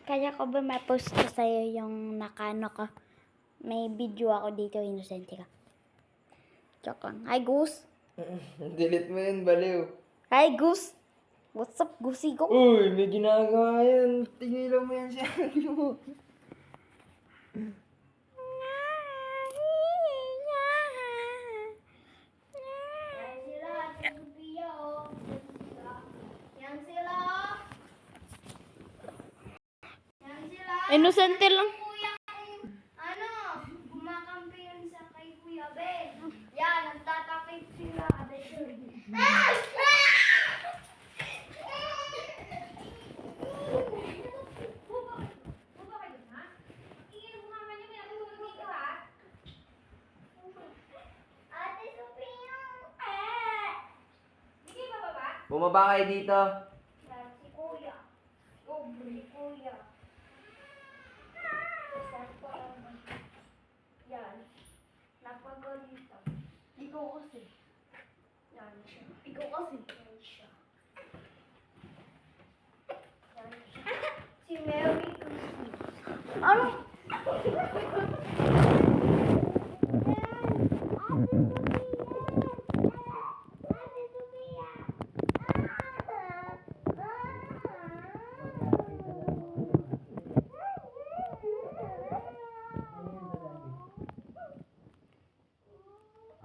Kaya ko ba ma-post ko sa'yo yung nakano ko? May video ako dito, inosente ka. Joke lang. Hi, Goose. Delete mo yun, baliw. Hi, Goose. What's up, Goosey Go? Uy, may ginagawa yan. Tigilan mo yan siya. Inosente lang. Kumakampi yun sa kay Kuya Ben. Yan, nagtatakip sila. Ate Sophia! Hindi ba baba? Bumaba kayo dito. Yan, si Kuya. Si Kuya. Yan. Napagalitan. Ikaw kasi. Yan siya. Ikaw kasi. Yan siya. Yan siya. Si Mary Christmas. Ano?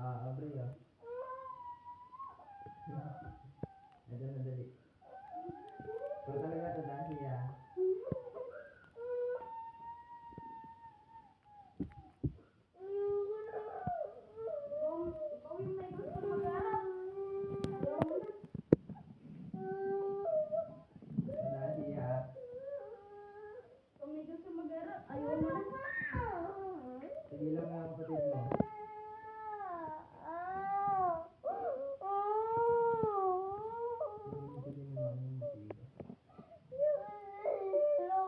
Abri ah. Ito na dali. Pero talaga ito dahil ah. Ikaw yung may gusto mag-arap. Dahil ah. Ikaw may gusto mag-arap. Ayaw mo na. Tigilan mo ang kapatid mo.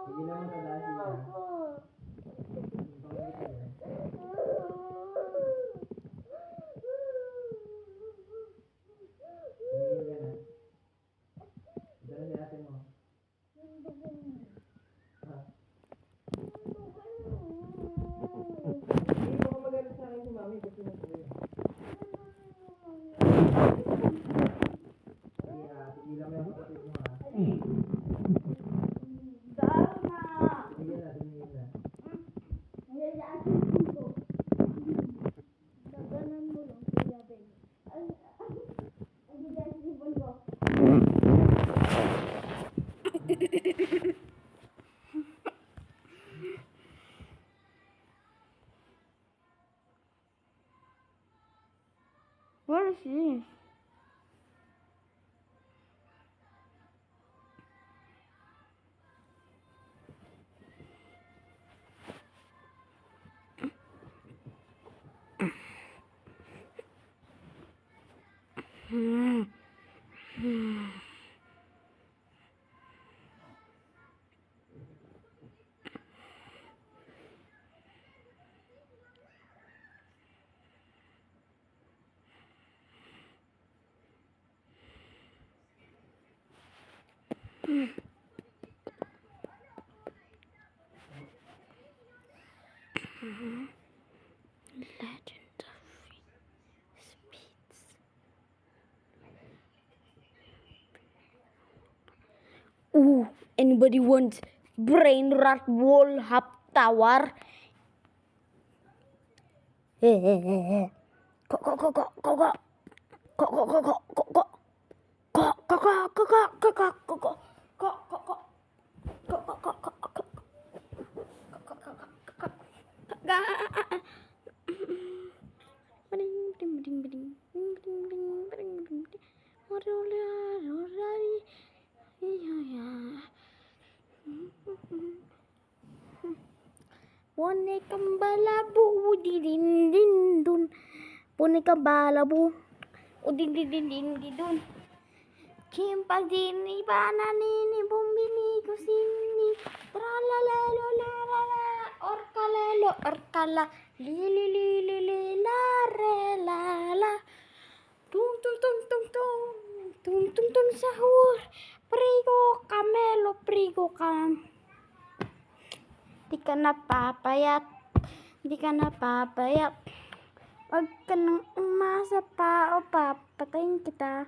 Tigilan mo ito dahil ah. Tumingin ka na. Ito na si ate mo. Ha? Hindi mo ka magalit sa akin si mami kasi nasuwi. Sige ah, tigilan mo yung kapatid mo ah. Tumingin na, tumingin na. Daganan mo lang, Kuya Ben. Ang ganda si Bongo. What is this? Legend of Speeds. Ooh, anybody wants brain rot wall hop tower? Bonekang balabu, didindindun. Bonekang balabu, didindindindun. Chimpanzini, bananini, bumbini, kusini, tralalelo, lalala, orkalelo, orkala, lili, lili, lila, relala. Tung, tung, tung, tung, tung, tung, tung, tung, sahur. Prigo, camelo, prigo, cam. Di ka napapayat. Di ka napapayat. Huwag ka nang umasa pa o papatayin kita.